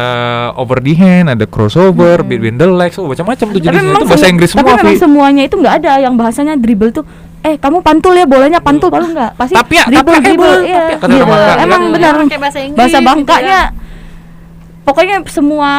over the hand, ada crossover, between the legs, macam-macam tuh jenisnya. Itu bahasa Inggris tapi semua, memang Vi. semuanya itu nggak ada yang bahasanya dribble tuh. Kamu pantul ya, bolanya pantul paling nggak? Pasti Tapi ya, dribble, boleh. iya. Tapi ya, kata Gitu. orang Bangka, Emang gitu. benar. pakai bahasa Inggris Bahasa gitu Bangkanya, ya. pokoknya semua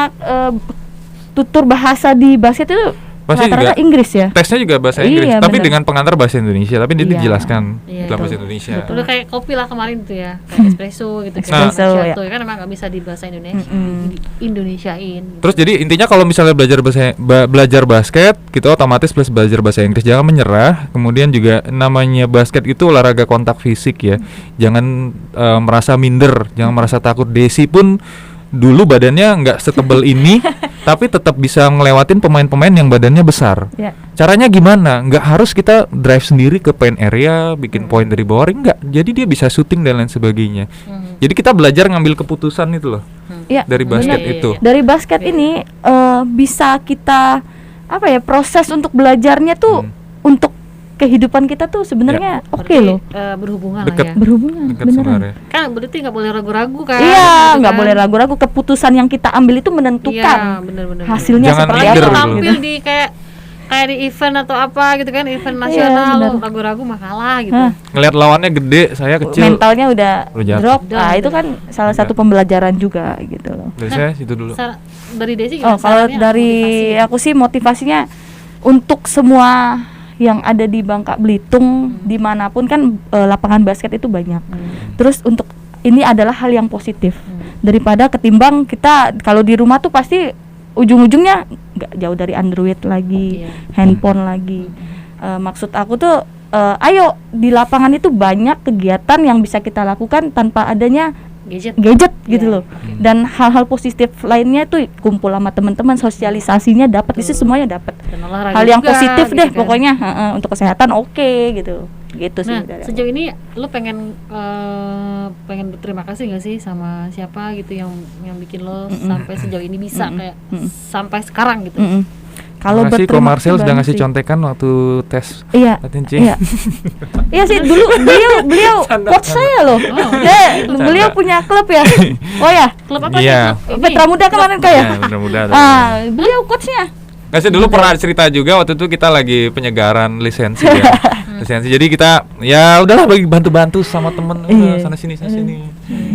tutur bahasa di basket itu Pasti rata-rata juga Inggris ya. Tesnya juga bahasa Inggris, Iya, tapi benar. dengan pengantar bahasa Indonesia, tapi dia Iya. dijelaskan Iya, dalam bahasa betul. Indonesia. Udah kayak kopi lah kemarin tuh ya, kayak espresso gitu, kayak Espresso, macchiato, ya. ya kan emang nggak bisa di bahasa Indonesia, di Indonesiain. Terus jadi intinya kalau misalnya belajar basket, kita otomatis plus belajar bahasa Inggris. Jangan menyerah. Kemudian juga namanya basket itu olahraga kontak fisik ya. Jangan merasa minder, jangan merasa takut. Desi pun dulu badannya nggak setebal ini, tapi tetap bisa ngelewatin pemain-pemain yang badannya besar. Ya. Caranya gimana? Nggak harus kita drive sendiri ke paint area, bikin poin dari bawah ring, nggak. Jadi dia bisa shooting dan lain sebagainya. Jadi kita belajar ngambil keputusan itu loh Iya. dari basket Benar. itu. Dari basket ini bisa kita proses untuk belajarnya tuh untuk kehidupan kita tuh sebenarnya oke Berarti, loh. berhubungan Deket. lah ya. Berhubungan Dekat beneran. sebenarnya. Kan berarti nggak boleh ragu-ragu kan? Iya, gitu nggak kan. boleh ragu-ragu, keputusan yang kita ambil itu menentukan Iya, bener-bener. hasilnya Jangan seperti Apalagi minder lo apa. gitu. tampil di kayak di event atau apa gitu kan, event nasional, bener. lo ragu-ragu mah kalah gitu. Hah. Ngelihat lawannya gede, saya kecil. Mentalnya udah Udah jatuh. drop. Down, Nah, itu gitu. kan salah satu pembelajaran juga gitu loh. Dari saya situ dulu. Dari Desi Oh, gimana? kalau Sarannya dari motivasi? aku sih motivasinya untuk semua yang ada di Bangka Belitung dimanapun kan lapangan basket itu banyak. Terus untuk ini adalah hal yang positif daripada ketimbang kita kalau di rumah tuh pasti ujung-ujungnya nggak jauh dari Android lagi, Iya. handphone lagi. Maksud aku tuh ayo di lapangan itu banyak kegiatan yang bisa kita lakukan tanpa adanya gadget gitu Iya. loh. Dan hal-hal positif lainnya tuh kumpul sama teman-teman, sosialisasinya dapat, itu semuanya dapat. Dan olahraga Hal yang juga, positif gitu deh kan. pokoknya untuk kesehatan oke gitu. Gitu sih Nah, dari aku. sejauh ini lo pengen berterima kasih nggak sih sama siapa gitu yang bikin lo sampai sejauh ini bisa kayak sampai sekarang gitu? Kalau Makasih kok berterima Marcel kasih sudah banget ngasih sih. contekan waktu tes Iya. latihan C. Iya. Iya sih dulu beliau coach saya loh. Beliau punya klub ya. Oh ya, Klub apa Iya. sih? Petra Muda kemarin Ya, kayak. mudah-mudahan. Beliau coachnya. Nggak sih, dulu pernah cerita juga waktu itu kita lagi penyegaran lisensi ya. lisensi. Jadi kita ya udahlah bagi bantu-bantu sama temen sana sini.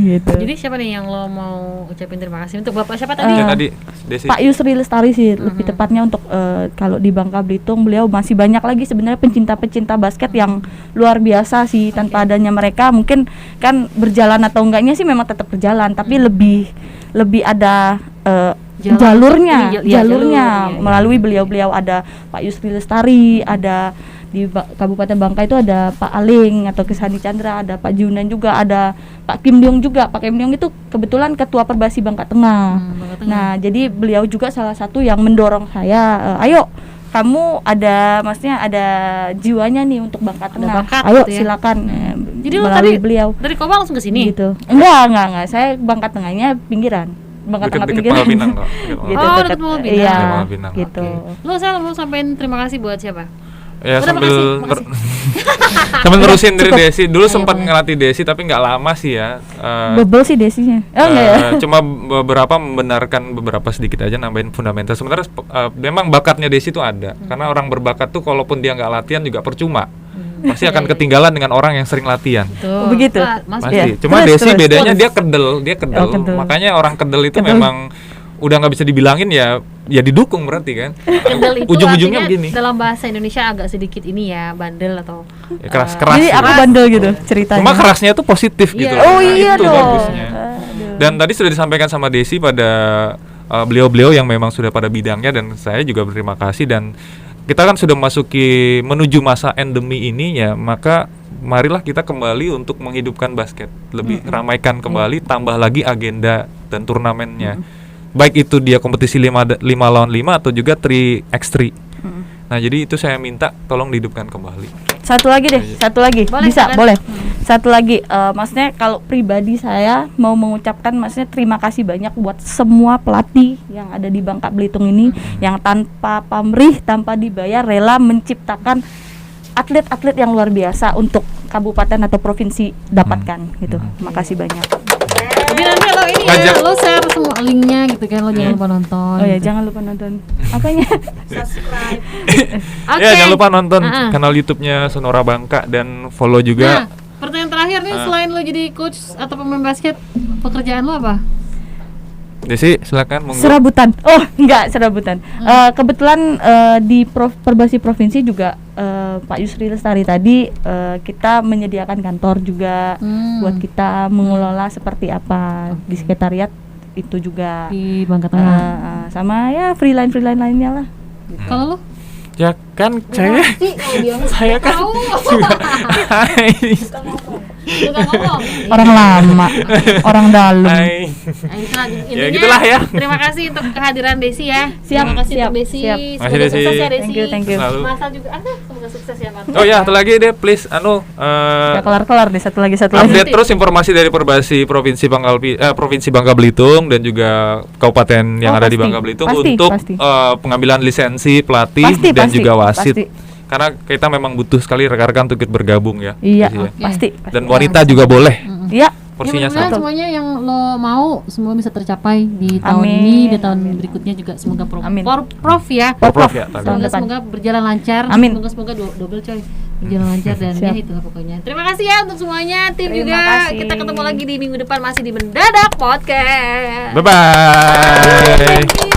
Gitu. Jadi siapa nih yang lo mau ucapin terima kasih untuk Bapak siapa tadi? Ya tadi Desi. Pak Yusri Lestari sih lebih tepatnya untuk kalau di Bangka Belitung beliau masih banyak lagi sebenarnya pencinta basket yang luar biasa sih. Tanpa adanya mereka mungkin kan berjalan atau enggaknya sih memang tetap berjalan, tapi lebih ada jalurnya melalui beliau-beliau. Ada Pak Yusri Lestari, ada di Kabupaten Bangka itu ada Pak Aling atau Kisani Chandra, ada Pak Junan juga, ada Pak Kim Deong juga. Pak Kim Deong itu kebetulan ketua Perbasi Bangka Tengah. Nah, jadi beliau juga salah satu yang mendorong saya, ayo kamu maksudnya ada jiwanya nih untuk Bangka Tengah. bakat Ayo gitu ya. silakan. Jadi lo melalui tadi beliau dari Koba langsung ke sini? gitu. Enggak. Saya Bangka Tengahnya pinggiran. Bangka Tengah Deket pinggiran. Pangkal Pinang kok. Gitu, Oh, dekat. deket Pangkal Pinang. Iya, Pangkal Pinang. gitu. Lo sampein terima kasih buat siapa? Ya Udah, sambil makasih. sambil nerusin dari Cukup. Desi. Dulu Ayo, sempat boleh. ngelatih Desi tapi nggak lama sih ya. Bebel sih desinya. Enggak ya. Cuma beberapa membenarkan beberapa sedikit aja, nambahin fundamental. Sementara memang bakatnya Desi itu ada. Karena orang berbakat tuh kalaupun dia nggak latihan juga percuma. Pasti akan ketinggalan dengan orang yang sering latihan. Tuh. Begitu? Mas, Pasti. Iya. Cuma Terus, Desi terus, bedanya terus. dia kedel. Oh, kedel. Makanya orang kedel itu Kedel. memang udah nggak bisa dibilangin ya didukung berarti kan. kendel itu Ujung-ujungnya artinya begini. dalam bahasa Indonesia agak sedikit ini ya, bandel atau Ya, keras Jadi aku bandel gitu ceritanya. Cuma kerasnya itu positif gitu. Iya. loh. Oh Nah, iya itu dong. bagusnya. Dan tadi sudah disampaikan sama Desi pada beliau-beliau yang memang sudah pada bidangnya, dan saya juga berterima kasih. Dan kita kan sudah menuju masa endemi ini ya, maka marilah kita kembali untuk menghidupkan basket, lebih ramaikan kembali, tambah lagi agenda dan turnamennya. Baik itu dia kompetisi 5 lawan 5 atau juga 3x3. Nah, jadi itu saya minta tolong dihidupkan kembali. Satu lagi deh, satu lagi. Boleh, Bisa, silakan. boleh. Satu lagi, maksudnya kalau pribadi saya mau mengucapkan maksudnya terima kasih banyak buat semua pelatih yang ada di Bangka Belitung ini yang tanpa pamrih, tanpa dibayar rela menciptakan atlet-atlet yang luar biasa untuk kabupaten atau provinsi dapatkan gitu. Makasih banyak. tapi nanti lo ini Ngajak. ya, lo share semua linknya gitu kan, lo jangan lupa nonton. Oh ya, gitu. jangan lupa nonton. Apanya? Subscribe. Oke. Ya, jangan lupa nonton Ah. kanal YouTube-nya Sonora Bangka dan follow Nah, juga. pertanyaan terakhir nih, selain lo jadi coach atau pemain basket, pekerjaan lo apa? Desi, silakan monggo. Serabutan. Oh, enggak serabutan. Kebetulan di Perbasi Provinsi juga Pak Yusri Lestari tadi kita menyediakan kantor juga buat kita mengelola seperti apa di sekretariat itu juga. Di Bangka Tengah. Sama ya freelance lainnya lah. Kalau lo? Ya kan saya kan juga. Tukang ngomong. Orang lama, orang dalam. Hai. Nah, itulah intinya. Ya, gitulah ya. Terima kasih untuk kehadiran Desi ya. Siap, Terima kasih siap, untuk Desi. siap. Semoga Makasih, Desi. sukses ya Desi. Thank you. Selalu. Masal juga. Semoga sukses ya Mas. Oh ya, satu lagi deh please Ya kelar deh satu lagi. update terus informasi dari Perbasi Provinsi Bangka Belitung dan juga kabupaten yang Oh, ada di pasti. Bangka Belitung Pasti, untuk pasti. pengambilan lisensi pelatih Pasti, dan pasti, juga wasit. pasti. Karena kita memang butuh sekali rekan-rekan untuk ikut bergabung ya. Iya, Desi ya. pasti. Dan wanita juga boleh. Iya. Porsinya Ya, mudah-mudahan sama. semuanya yang lo mau semua bisa tercapai di tahun Amin. ini, di tahun berikutnya juga semoga Amin. prof ya. Prof ya, tadi. Tahun depan. Semoga berjalan lancar. Amin. Semoga double coy. Berjalan lancar dan ya Siap. itulah pokoknya. Terima kasih ya untuk semuanya, tim Terima juga. kasih. Kita ketemu lagi di minggu depan masih di Mendadak Podcast. Bye bye. Thank you.